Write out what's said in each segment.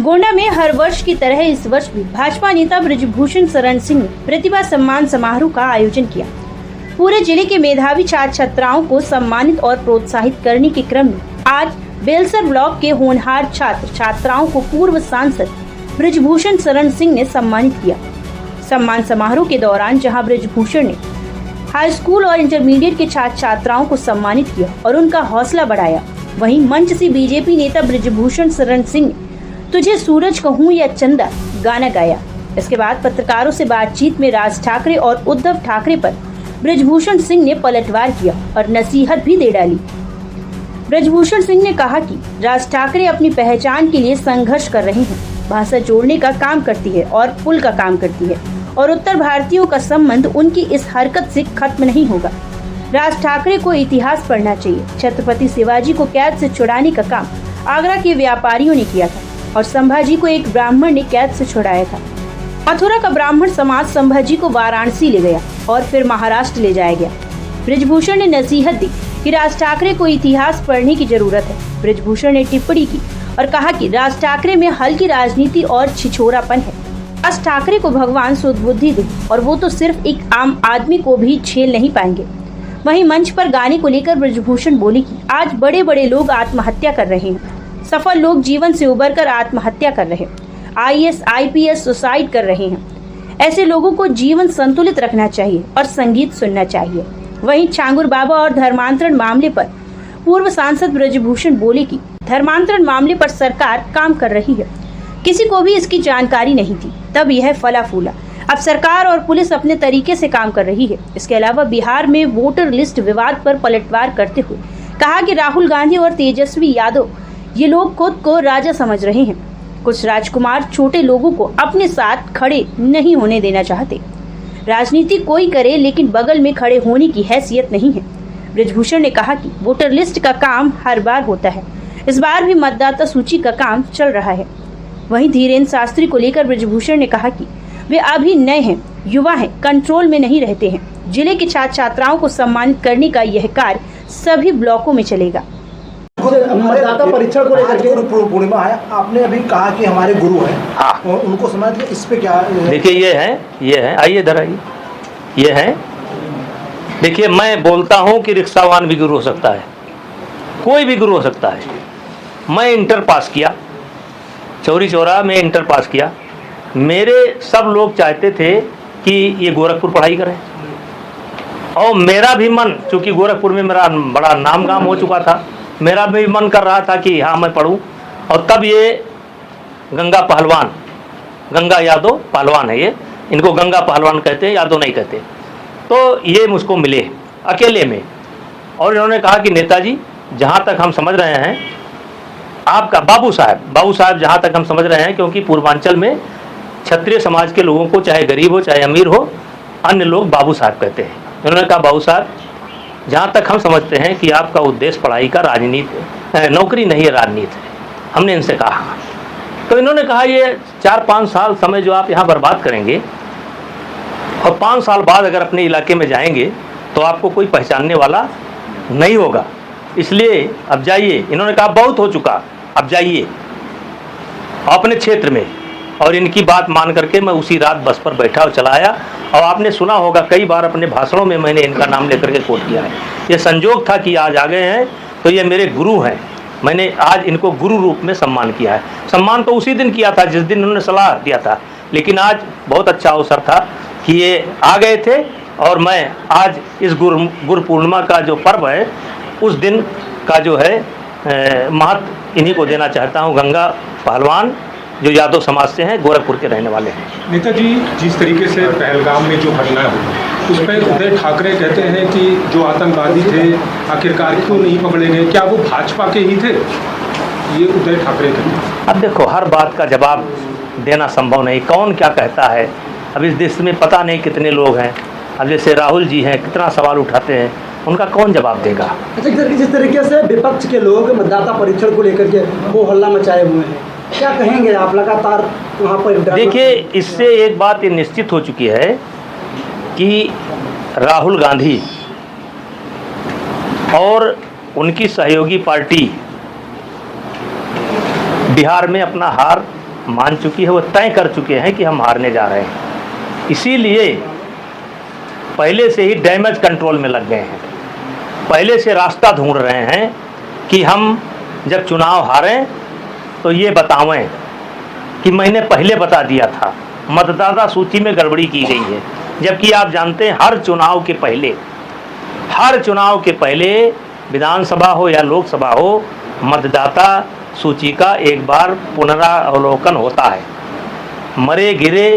गोंडा में हर वर्ष की तरह इस वर्ष भी भाजपा नेता ब्रजभूषण शरण सिंह ने प्रतिभा सम्मान समारोह का आयोजन किया। पूरे जिले के मेधावी छात्र छात्राओं को सम्मानित और प्रोत्साहित करने के क्रम में आज बेलसर ब्लॉक के होनहार छात्र छात्राओं को पूर्व सांसद ब्रजभूषण शरण सिंह ने सम्मानित किया। सम्मान समारोह के दौरान जहां ब्रजभूषण ने हाई स्कूल और इंटरमीडिएट के छात्र छात्राओं को सम्मानित किया और उनका हौसला बढ़ाया, वहीं मंच से बीजेपी नेता ब्रजभूषण शरण सिंह ने तुझे सूरज कहूं या चंदा गाना गाया। इसके बाद पत्रकारों से बातचीत में राज ठाकरे और उद्धव ठाकरे पर ब्रजभूषण सिंह ने पलटवार किया और नसीहत भी दे डाली। ब्रजभूषण सिंह ने कहा कि राज ठाकरे अपनी पहचान के लिए संघर्ष कर रहे हैं, भाषा जोड़ने का काम करती है और पुल का काम करती है और उत्तर भारतीयों का संबंध उनकी इस हरकत से खत्म नहीं होगा। राज ठाकरे को इतिहास पढ़ना चाहिए। छत्रपति शिवाजी को कैद से छुड़ाने का काम आगरा के व्यापारियों ने किया था और संभाजी को एक ब्राह्मण ने कैद से छुड़ाया था। मथुरा का ब्राह्मण समाज संभाजी को वाराणसी ले गया और फिर महाराष्ट्र ले जाया गया। ब्रजभूषण ने नसीहत दी कि राज ठाकरे को इतिहास पढ़ने की जरूरत है। ब्रजभूषण ने टिप्पणी की और कहा कि राज ठाकरे में हल्की राजनीति और छिछोरापन है। राज ठाकरे को भगवान सुबुद्धि दे और वो तो सिर्फ एक आम आदमी को भी झेल नहीं पाएंगे। वहीं मंच पर गाने को लेकर ब्रजभूषण बोले कि आज बड़े बड़े लोग आत्महत्या कर रहे हैं, सफल लोग जीवन से उबरकर आत्महत्या कर रहे हैं, IAS IPS सुसाइड कर रहे हैं। ऐसे लोगों को जीवन संतुलित रखना चाहिए और संगीत सुनना चाहिए। वहीं छांगुर बाबा और धर्मांतरण मामले पर पूर्व सांसद ब्रजभूषण बोले कि धर्मांतरण मामले पर सरकार काम कर रही है, किसी को भी इसकी जानकारी नहीं थी, तब यह फला फूला। अब सरकार और पुलिस अपने तरीके से काम कर रही है। इसके अलावा बिहार में वोटर लिस्ट विवाद पर पलटवार करते हुए कहा कि राहुल गांधी और तेजस्वी यादव ये लोग खुद को राजा समझ रहे हैं। कुछ राजकुमार छोटे लोगों को अपने साथ खड़े नहीं होने देना चाहते। राजनीति कोई करे लेकिन बगल में खड़े होने की हैसियत नहीं है। ब्रजभूषण ने कहा कि वोटर लिस्ट का काम हर बार होता है, इस बार भी मतदाता सूची का काम चल रहा है। वहीं धीरेन्द्र शास्त्री को लेकर ब्रजभूषण ने कहा कि वे अभी नए हैं, युवा हैं, कंट्रोल में नहीं रहते हैं। जिले के छात्र छात्राओं को सम्मानित करने का यह कार्य सभी ब्लॉकों में चलेगा। मतदाता परीक्षण को लेकर के पूर्णिमा है, आपने अभी कहा कि हमारे गुरु हैं, हाँ, और उनको समझ के इस पे क्या देखिए ये है आइए इधर आइए, ये है देखिए, मैं बोलता हूँ कि रिक्शावान भी गुरु हो सकता है, कोई भी गुरु हो सकता है। मैं इंटर पास किया, चौरी चौरा में इंटर पास किया। मेरे सब लोग चाहते थे कि ये गोरखपुर पढ़ाई करें और मेरा भी मन, चूँकि गोरखपुर में मेरा बड़ा नाम गाम हो चुका था, मेरा भी मन कर रहा था कि हाँ मैं पढ़ूं। और तब ये गंगा पहलवान, गंगा यादव पहलवान है, ये इनको गंगा पहलवान कहते हैं, यादव नहीं कहते। तो ये मुझको मिले अकेले में और इन्होंने कहा कि नेताजी जहाँ तक हम समझ रहे हैं आपका बाबू साहब जहाँ तक हम समझ रहे हैं, क्योंकि पूर्वांचल में क्षत्रिय समाज के लोगों को चाहे गरीब हो चाहे अमीर हो, अन्य लोग बाबू साहब कहते हैं। इन्होंने कहा बाबू साहब जहाँ तक हम समझते हैं कि आपका उद्देश्य पढ़ाई का राजनीति नौकरी नहीं है, राजनीति है। हमने इनसे कहा, तो इन्होंने कहा ये 4-5 साल समय जो आप यहाँ बर्बाद करेंगे और 5 साल बाद अगर अपने इलाके में जाएंगे तो आपको कोई पहचानने वाला नहीं होगा, इसलिए अब जाइए। इन्होंने कहा बहुत हो चुका, अब जाइए अपने क्षेत्र में। और इनकी बात मान करके मैं उसी रात बस पर बैठा और चला आया। और आपने सुना होगा कई बार अपने भाषणों में मैंने इनका नाम लेकर के कोट किया है। ये संजोग था कि आज आ गए हैं, तो ये मेरे गुरु हैं। मैंने आज इनको गुरु रूप में सम्मान किया है। सम्मान तो उसी दिन किया था जिस दिन उन्होंने सलाह दिया था, लेकिन आज बहुत अच्छा अवसर था कि ये आ गए थे और मैं आज इस गुरु पूर्णिमा का जो पर्व है उस दिन का जो है महत्व इन्हीं को देना चाहता हूँ। गंगा पहलवान जो यादव समाज से हैं, गोरखपुर के रहने वाले हैं। नेताजी जिस तरीके से पहलगाम में जो घटना हुई उस पर उद्धव ठाकरे कहते हैं कि जो आतंकवादी थे आखिरकार क्यों नहीं पकड़े गए, क्या वो भाजपा के ही थे? ये उद्धव ठाकरे कहते हैं। अब देखो हर बात का जवाब देना संभव नहीं, कौन क्या कहता है। अब इस देश में पता नहीं कितने लोग हैं। अब जैसे राहुल जी हैं, कितना सवाल उठाते हैं, उनका कौन जवाब देगा। अच्छा, जिस तरीके से विपक्ष के लोग मतदाता परीक्षण को लेकर के वो हल्ला मचाए हुए हैं, क्या कहेंगे आप? लगातार वहाँ पर देखिए, इससे एक बात ये निश्चित हो चुकी है कि राहुल गांधी और उनकी सहयोगी पार्टी बिहार में अपना हार मान चुकी है, वो तय कर चुके हैं कि हम हारने जा रहे हैं। इसीलिए पहले से ही डैमेज कंट्रोल में लग गए हैं, पहले से रास्ता ढूंढ रहे हैं कि हम जब चुनाव हारें तो ये बतावें कि मैंने पहले बता दिया था, मतदाता सूची में गड़बड़ी की गई है। जबकि आप जानते हैं हर चुनाव के पहले विधानसभा हो या लोकसभा हो, मतदाता सूची का एक बार पुनरावलोकन होता है, मरे गिरे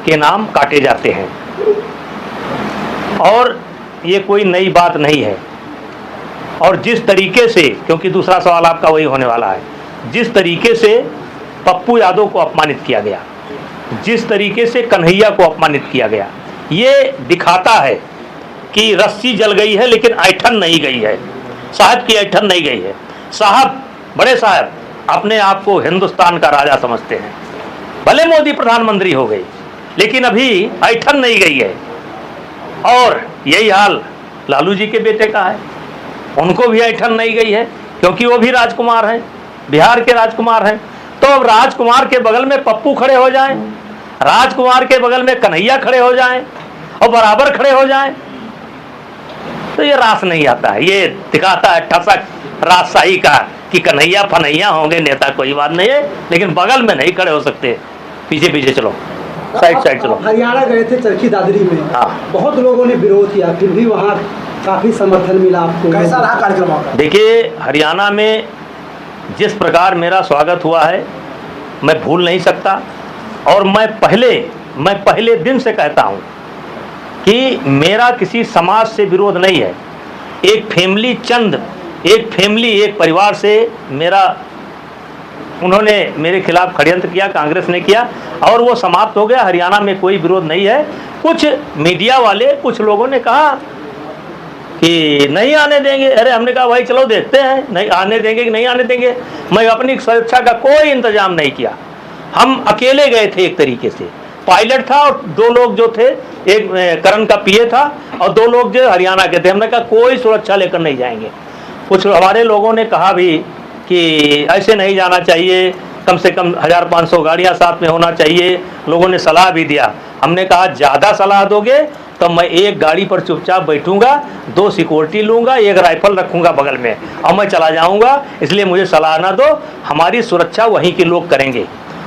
के नाम काटे जाते हैं। और ये कोई नई बात नहीं है। और जिस तरीके से, क्योंकि दूसरा सवाल आपका वही होने वाला है, जिस तरीके से पप्पू यादव को अपमानित किया गया, जिस तरीके से कन्हैया को अपमानित किया गया, ये दिखाता है कि रस्सी जल गई है लेकिन ऐठन नहीं गई है, साहब की ऐठन नहीं गई है। साहब, बड़े साहब अपने आप को हिंदुस्तान का राजा समझते हैं, भले मोदी प्रधानमंत्री हो गई लेकिन अभी ऐठन नहीं गई है। और यही हाल लालू जी के बेटे का है, उनको भी ऐठन नहीं गई है क्योंकि वो भी राजकुमार हैं, बिहार के राजकुमार हैं। तो अब राजकुमार के बगल में पप्पू खड़े हो जाएं, राजकुमार के बगल में कन्हैया खड़े हो जाएं और बराबर खड़े हो जाएं, तो ये रास नहीं आता है। ये दिखाता है ठसक राजशाही का कि कन्हैया फनैया होंगे नेता, कोई बात नहीं है, लेकिन बगल में नहीं खड़े हो सकते। पीछे पीछे चलो, साइड चलो। हरियाणा गए थे चरखी दादरी में, हाँ। बहुत लोगों ने विरोध किया, फिर भी वहाँ काफी समर्थन मिला आपको। कैसा रहा कार्यक्रम आपका? देखिए, हरियाणा में जिस प्रकार मेरा स्वागत हुआ है मैं भूल नहीं सकता। और मैं पहले दिन से कहता हूँ कि मेरा किसी समाज से विरोध नहीं है। एक फैमिली एक परिवार से उन्होंने मेरे खिलाफ षड्यंत्र किया, कांग्रेस ने किया, और वो समाप्त हो गया। हरियाणा में कोई विरोध नहीं है। कुछ मीडिया वाले, कुछ लोगों ने कहा कि नहीं आने देंगे। अरे हमने कहा भाई चलो देखते हैं, नहीं आने देंगे कि नहीं आने देंगे। मैं अपनी सुरक्षा का कोई इंतजाम नहीं किया, हम अकेले गए थे। एक तरीके से पायलट था और 2 लोग जो थे, एक करण का पीए था और 2 लोग जो हरियाणा के थे। हमने कहा कोई सुरक्षा लेकर नहीं जाएंगे। कुछ हमारे लोगों ने कहा भी कि ऐसे नहीं जाना चाहिए, कम से कम 1500 गाड़ियाँ साथ में होना चाहिए। लोगों ने सलाह भी दिया। हमने कहा ज़्यादा सलाह दोगे तो मैं एक गाड़ी पर चुपचाप बैठूंगा, 2 सिक्योरिटी लूँगा, 1 राइफल रखूँगा बगल में और मैं चला जाऊँगा। इसलिए मुझे सलाह ना दो, हमारी सुरक्षा वहीं के लोग करेंगे।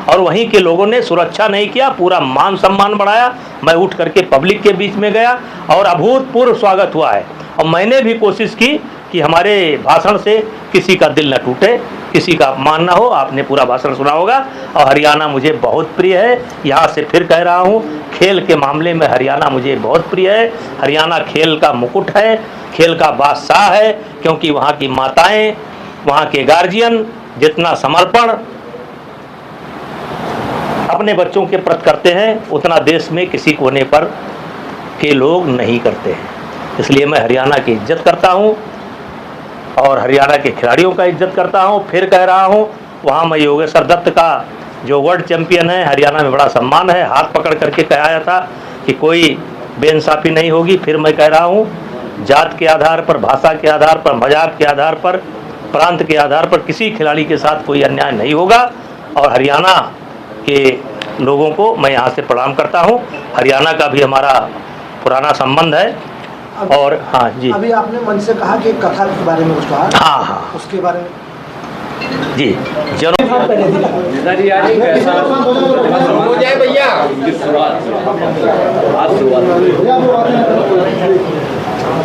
और वहीं के लोगों ने सुरक्षा नहीं किया, पूरा मान सम्मान बढ़ाया। मैं उठ करके पब्लिक के बीच में गया और अभूतपूर्व स्वागत हुआ है। और मैंने भी कोशिश की कि हमारे भाषण से किसी का दिल न टूटे, किसी का अपमान ना हो। आपने पूरा भाषण सुना होगा। और हरियाणा मुझे बहुत प्रिय है। यहाँ से फिर कह रहा हूँ, खेल के मामले में हरियाणा मुझे बहुत प्रिय है। हरियाणा खेल का मुकुट है, खेल का बादशाह है, क्योंकि वहाँ की माताएं, वहाँ के गार्जियन जितना समर्पण अपने बच्चों के प्रति करते हैं, उतना देश में किसी कोने पर के लोग नहीं करते हैं। इसलिए मैं हरियाणा की इज्जत करता हूँ और हरियाणा के खिलाड़ियों का इज्जत करता हूँ। फिर कह रहा हूँ, वहाँ मैं योगेश्वर दत्त का जो वर्ल्ड चैंपियन है, हरियाणा में बड़ा सम्मान है। हाथ पकड़ करके कहा था कि कोई बेइंसाफ़ी नहीं होगी। फिर मैं कह रहा हूँ, जात के आधार पर, भाषा के आधार पर, मज़हब के आधार पर, प्रांत के आधार पर किसी खिलाड़ी के साथ कोई अन्याय नहीं होगा। और हरियाणा के लोगों को मैं यहाँ से प्रणाम करता हूँ। हरियाणा का भी हमारा पुराना संबंध है। और हाँ जी, अभी आपने मन से कहा कि कथा के बारे में कुछ कहा। हाँ, उसके बारे में जी जरूर।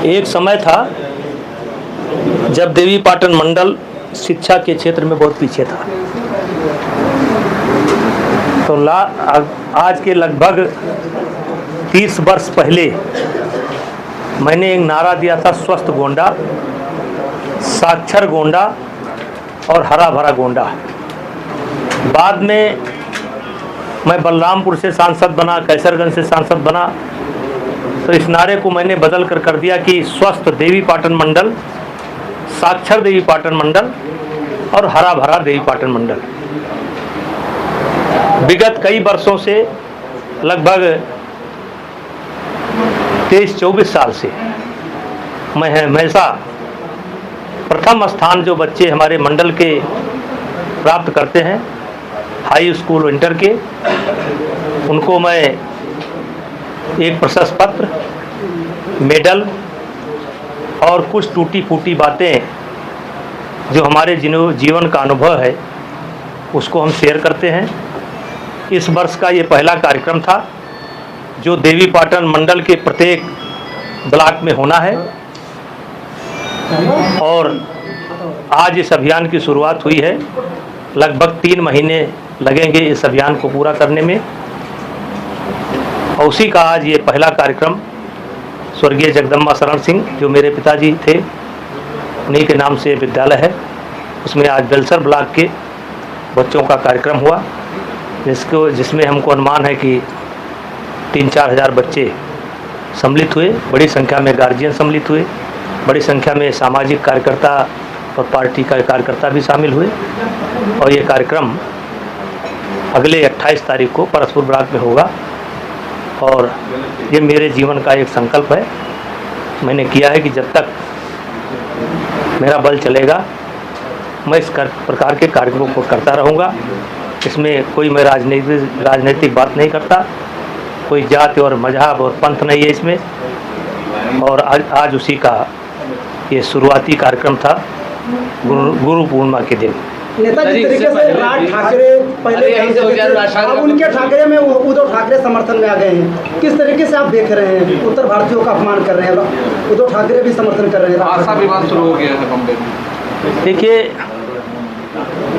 एक समय था जब देवी पाटन मंडल शिक्षा के क्षेत्र में बहुत पीछे था। तो आज के लगभग 30 वर्ष पहले मैंने एक नारा दिया था, स्वस्थ गोंडा, साक्षर गोंडा और हरा भरा गोंडा। बाद में मैं बलरामपुर से सांसद बना, कैसरगंज से सांसद बना, तो इस नारे को मैंने बदल कर दिया कि स्वस्थ देवी पाटन मंडल, साक्षर देवी पाटन मंडल और हरा भरा देवी पाटन मंडल। विगत कई वर्षों से, लगभग 23-24 साल से मैं हमेशा प्रथम स्थान जो बच्चे हमारे मंडल के प्राप्त करते हैं हाई स्कूल इंटर के, उनको मैं एक प्रशस्ति पत्र, मेडल और कुछ टूटी फूटी बातें जो हमारे जीवन का अनुभव है उसको हम शेयर करते हैं। इस वर्ष का ये पहला कार्यक्रम था जो देवीपाटन मंडल के प्रत्येक ब्लॉक में होना है और आज इस अभियान की शुरुआत हुई है। लगभग 3 महीने लगेंगे इस अभियान को पूरा करने में और उसी का आज ये पहला कार्यक्रम स्वर्गीय जगदम्बा शरण सिंह जो मेरे पिताजी थे उन्हीं के नाम से विद्यालय है, उसमें आज बेलसर ब्लॉक के बच्चों का कार्यक्रम हुआ जिसमें हमको अनुमान है कि 3-4 हज़ार बच्चे सम्मिलित हुए। बड़ी संख्या में गार्जियन सम्मिलित हुए, बड़ी संख्या में सामाजिक कार्यकर्ता और पार्टी का कार्यकर्ता भी शामिल हुए और ये कार्यक्रम अगले 28 तारीख को परसपुर ब्लॉक में होगा और ये मेरे जीवन का एक संकल्प है। मैंने किया है कि जब तक मेरा बल चलेगा मैं इस प्रकार के कार्यक्रमों को करता रहूँगा। इसमें कोई मैं राजनीतिक बात नहीं करता, कोई जाति और मजहब और पंथ नहीं है इसमें। और आज उसी का ये शुरुआती कार्यक्रम था गुरु पूर्णिमा के दिन। नेताजी तरीके से राज ठाकरे पहले अब उनके ठाकरे में उद्धव ठाकरे समर्थन में आ गए हैं, किस तरीके से आप देख रहे हैं? उत्तर भारतीयों का अपमान कर रहे हैं, उद्धव ठाकरे भी समर्थन कर रहे हैं, भाषा विवाद शुरू हो गया है बम्बई में। देखिए,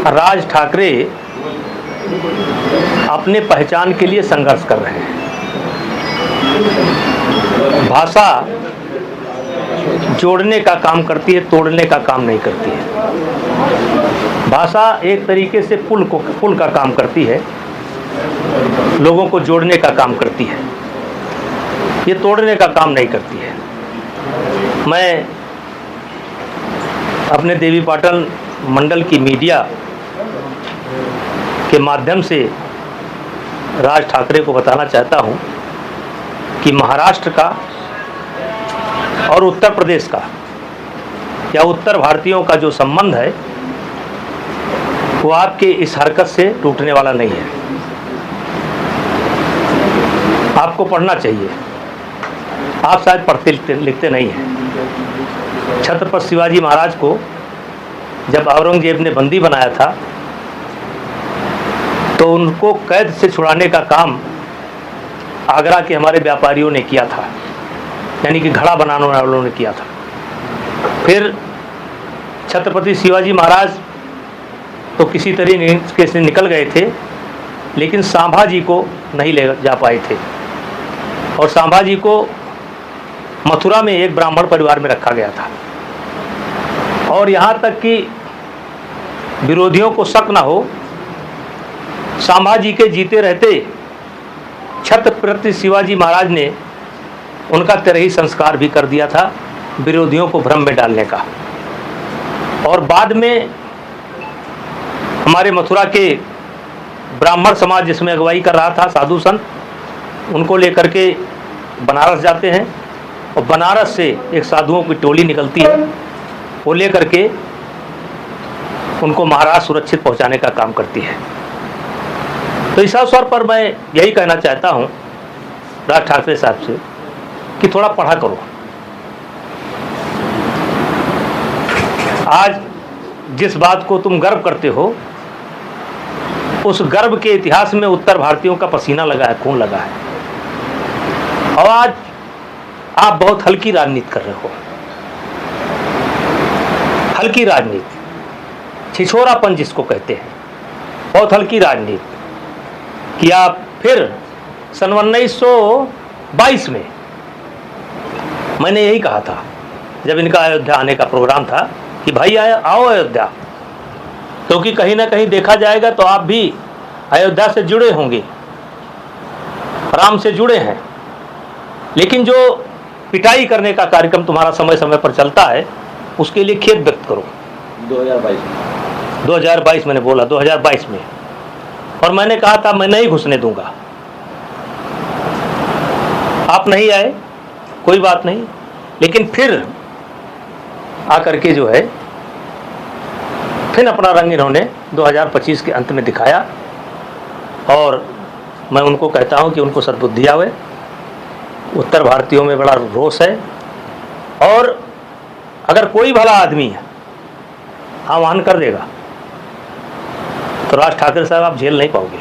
राज ठाकरे अपने पहचान के लिए संघर्ष कर रहे हैं। भाषा जोड़ने का काम करती है, तोड़ने का काम नहीं करती है। भाषा एक तरीके से पुल का काम करती है, लोगों को जोड़ने का काम करती है, ये तोड़ने का काम नहीं करती है। मैं अपने देवीपाटन मंडल की मीडिया के माध्यम से राज ठाकरे को बताना चाहता हूं कि महाराष्ट्र का और उत्तर प्रदेश का या उत्तर भारतीयों का जो संबंध है वो आपके इस हरकत से टूटने वाला नहीं है। आपको पढ़ना चाहिए, आप शायद पढ़ते लिखते नहीं हैं। छत्रपति शिवाजी महाराज को जब औरंगजेब ने बंदी बनाया था तो उनको कैद से छुड़ाने का काम आगरा के हमारे व्यापारियों ने किया था, यानी कि घड़ा बनाने वालों ने किया था। फिर छत्रपति शिवाजी महाराज तो किसी तरीके से निकल गए थे, लेकिन संभाजी को नहीं ले जा पाए थे और संभाजी को मथुरा में एक ब्राह्मण परिवार में रखा गया था। और यहाँ तक कि विरोधियों को शक न हो, संभाजी के जीते रहते छत्रपति शिवाजी महाराज ने उनका तिरही संस्कार भी कर दिया था, विरोधियों को भ्रम में डालने का। और बाद में हमारे मथुरा के ब्राह्मण समाज जिसमें अगुवाई कर रहा था साधु संत, उनको लेकर के बनारस जाते हैं और बनारस से एक साधुओं की टोली निकलती है, वो लेकर के उनको महाराष्ट्र सुरक्षित पहुंचाने का काम करती है। तो इस अवसर पर मैं यही कहना चाहता हूं राज ठाकरे साहब से कि थोड़ा पढ़ा करो। आज जिस बात को तुम गर्व करते हो उस गर्व के इतिहास में उत्तर भारतीयों का पसीना लगा है, खून लगा है। और आज आप बहुत हल्की राजनीति कर रहे हो, हल्की राजनीति, छिछोरापन जिसको कहते हैं, बहुत हल्की राजनीति कि आप फिर सन 1922 में मैंने यही कहा था जब इनका अयोध्या आने का प्रोग्राम था कि भाई आओ अयोध्या, क्योंकि कहीं ना कहीं देखा जाएगा तो आप भी अयोध्या से जुड़े होंगे, राम से जुड़े हैं, लेकिन जो पिटाई करने का कार्यक्रम तुम्हारा समय समय पर चलता है उसके लिए खेद व्यक्त करो। 2022 मैंने बोला 2022 में, और मैंने कहा था मैं नहीं घुसने दूंगा। आप नहीं आए, कोई बात नहीं, लेकिन फिर आकर के जो है फिर अपना रंग इन्होंने 2025 के अंत में दिखाया और मैं उनको कहता हूं कि उनको सद्बुद्धि आवे। उत्तर भारतीयों में बड़ा रोष है, और अगर कोई भला आदमी है आह्वान कर देगा तो राज ठाकरे साहब आप झेल नहीं पाओगे।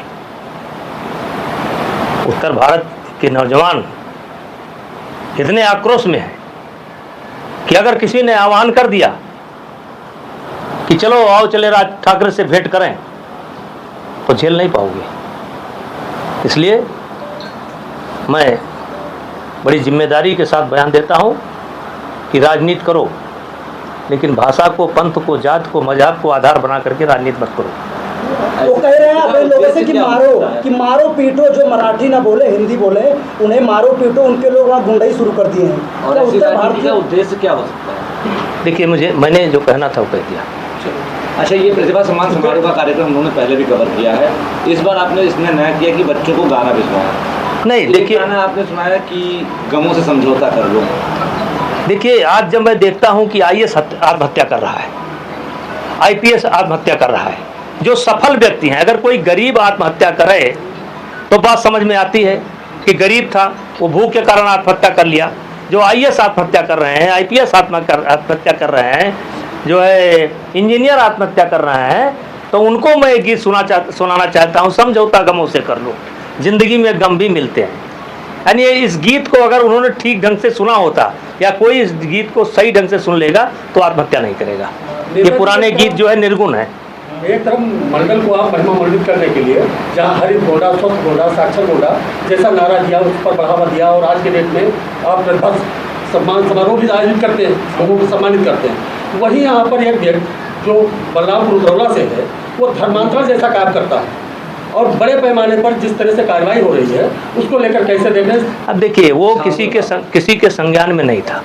उत्तर भारत के नौजवान इतने आक्रोश में हैं कि अगर किसी ने आह्वान कर दिया कि चलो आओ चले राज ठाकरे से भेंट करें, तो झेल नहीं पाओगे। इसलिए मैं बड़ी जिम्मेदारी के साथ बयान देता हूं कि राजनीति करो, लेकिन भाषा को, पंथ को, जात को, मजहब को आधार बना करके राजनीति मत करो। वो कह रहे हैं अपने लोगों से कि मारो पीटो, जो मराठी ना बोले हिंदी बोले उन्हें मारो पीटो, उनके लोग वहाँ गुंडाई शुरू कर दिए हैं। और उत्तर भारत का उद्देश्य क्या हो सकता है? देखिए, मैंने जो कहना था वो कह दिया। अच्छा, ये प्रतिभा सम्मान समारोह का कार्यक्रम उन्होंने पहले भी कवर किया है, इस बार आपने इसमें नया किया कि बच्चों को गाना भिजवाया। नहीं, देखिए, आपने सुनाया कि गमों से समझौता कर लो। देखिए, आज जब मैं देखता हूं कि IAS आत्महत्या कर रहा है, IPS आत्महत्या कर रहा है, जो सफल व्यक्ति हैं, अगर कोई गरीब आत्महत्या करे तो बात समझ में आती है कि गरीब था, वो भूख के कारण आत्महत्या कर लिया। जो IAS आत्महत्या कर रहे हैं, IPS आत्महत्या कर रहे हैं, जो है इंजीनियर आत्महत्या कर रहे हैं, तो उनको मैं एक गीत सुनाना चाहता हूँ, समझौता गमों से कर लो, जिंदगी में गम भी मिलते हैं। यानी इस गीत को अगर उन्होंने ठीक ढंग से सुना होता, या कोई इस गीत को सही ढंग से सुन लेगा, तो आत्महत्या नहीं करेगा। ये पुराने गीत जो है निर्गुण है। एक तरफ मंडल को आप महिमा मंडित करने के लिए जहाँ हरित गोंडा, स्वच्छ गोंडा, साक्षर गोंडा जैसा नारा दिया, उस पर बढ़ावा दिया, और आज के डेट में आप प्रतिभा सम्मान समारोह भी आयोजित करते हैं, लोगों को सम्मानित करते हैं। वहीं यहाँ पर एक व्यक्ति जो बलरामपुर उतरौला से है, वो धर्मांतरण जैसा काम करता है, और बड़े पैमाने पर जिस तरह से कार्रवाई हो रही है उसको लेकर कैसे देख रहे हैं? अब देखिए, वो किसी के संज्ञान में नहीं था।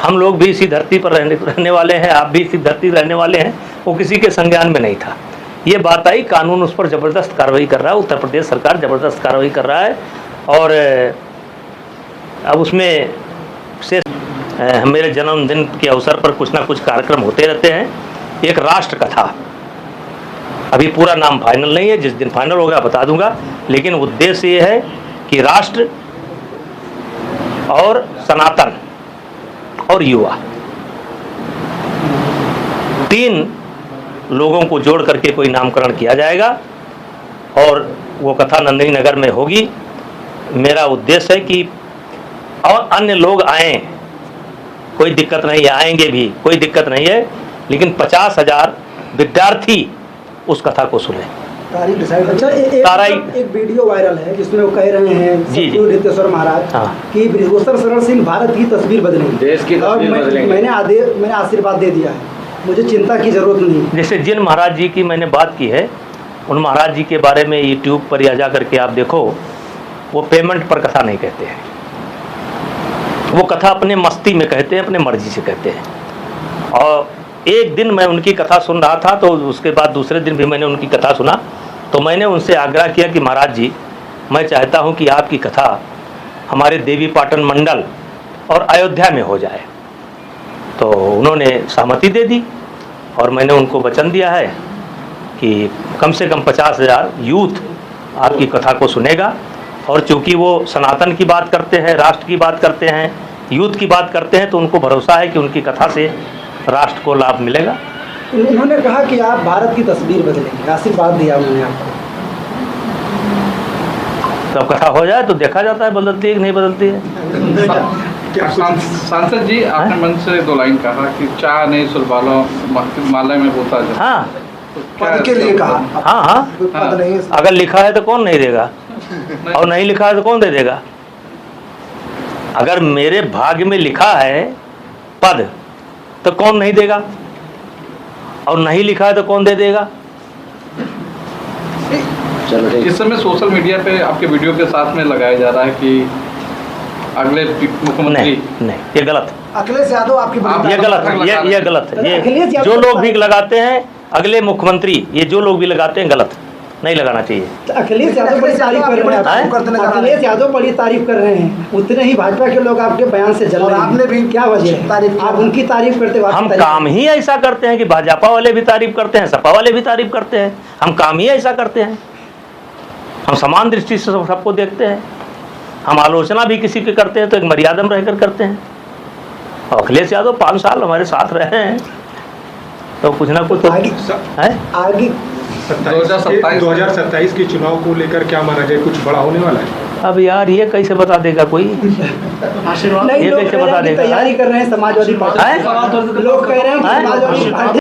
हम लोग भी इसी धरती पर रहने वाले हैं, आप भी इसी धरती रहने वाले हैं, वो किसी के संज्ञान में नहीं था। ये बात आई, कानून उस पर ज़बरदस्त कार्रवाई कर रहा है, उत्तर प्रदेश सरकार ज़बरदस्त कार्रवाई कर रहा है, और अब उसमें से मेरे जन्मदिन के अवसर पर कुछ ना कुछ कार्यक्रम होते रहते हैं। एक राष्ट्र कथा, अभी पूरा नाम फाइनल नहीं है, जिस दिन फाइनल होगा बता दूंगा, लेकिन उद्देश्य ये है कि राष्ट्र और सनातन और युवा, तीन लोगों को जोड़ करके कोई नामकरण किया जाएगा, और वो कथा नंदिनी नगर में होगी। मेरा उद्देश्य है कि और अन्य लोग आएँ, कोई दिक्कत नहीं है, आएंगे भी, कोई दिक्कत नहीं है, लेकिन 50,000 विद्यार्थी उस कथा को सुने। अच्छा, एक वीडियो वायरल है जिसमें वो कह रहे हैं रितेश्वर महाराज कि बृहस्पति शरण सिंह भारत की तस्वीर बदलेंगे, देश की तस्वीर बदलेंगे। मैंने आशीर्वाद दे दिया है, मुझे चिंता की जरूरत नहीं। जैसे जिन महाराज जी की मैंने बात की है, उन महाराज जी के बारे में यूट्यूब पर या जा करके आप देखो, वो पेमेंट पर कथा नहीं कहते हैं, वो कथा अपने मस्ती में कहते हैं, अपने मर्जी से कहते हैं। और एक दिन मैं उनकी कथा सुन रहा था, तो उसके बाद दूसरे दिन भी मैंने उनकी कथा सुना, तो मैंने उनसे आग्रह किया कि महाराज जी, मैं चाहता हूं कि आपकी कथा हमारे देवी पाटन मंडल और अयोध्या में हो जाए। तो उन्होंने सहमति दे दी, और मैंने उनको वचन दिया है कि कम से कम 50,000 यूथ आपकी कथा को सुनेगा। और चूँकि वो सनातन की बात करते हैं, राष्ट्र की बात करते हैं, यूथ की बात करते हैं, तो उनको भरोसा है कि उनकी कथा से राष्ट्र को लाभ मिलेगा। उन्होंने कहा कि आप भारत की तस्वीर बदलेंगे, आशीर्वाद दिया उन्होंने आपको। तब कथा हो जाए तो देखा जाता है बदलती है कि नहीं बदलती है। सांसद जी, आपने मन से 2 लाइन कहा कि चाह नहीं सुरबालों माला में बोता जाए। हाँ, पद के लिए कहा। हाँ, पद नहीं है, अगर लिखा है तो कौन नहीं देगा, और नहीं लिखा है तो कौन दे देगा। अगर मेरे भाग्य में लिखा है पद तो कौन नहीं देगा, और नहीं लिखा है तो कौन दे देगा। इस समय सोशल मीडिया पे आपके वीडियो के साथ में लगाया जा रहा है कि अगले मुख्यमंत्री, नहीं, ये गलत, अखिलेश यादव आपकी ये गलत है, ये गलत है। ये जो लोग भी लगाते हैं अगले मुख्यमंत्री, ये जो लोग भी लगाते हैं गलत, नहीं लगाना चाहिए। अखिलेश यादव बड़ी तारीफ कर रहे हैं, अखिलेश यादव बड़ी तारीफ कर रहे हैं, उतने ही भाजपा के लोग आपके बयान से जल रहे हैं। आपने भी क्या वजह है, आप उनकी तारीफ करते? हम काम ही ऐसा करते हैं कि भाजपा वाले भी तारीफ करते हैं, सपा वाले भी तारीफ करते हैं, हम काम ही ऐसा करते हैं। हम समान दृष्टि से सबको देखते हैं। हम आलोचना भी किसी की करते हैं तो एक मर्यादा में रहकर करते हैं। और अखिलेश यादव 5 साल हमारे साथ रहे हैं, तो कुछ ना कुछ तो आगे है। आगे 2027 के चुनाव को लेकर क्या माना जाए, कुछ बड़ा होने वाला है? अब यार ये कैसे बता देगा कोई? नहीं, ये लोग कैसे कह रहे बता हैं कि देगा? तैयारी कर रहे हैं समाजवादी पार्टी, लोग कह रहे हैं कि समाजवादी पार्टी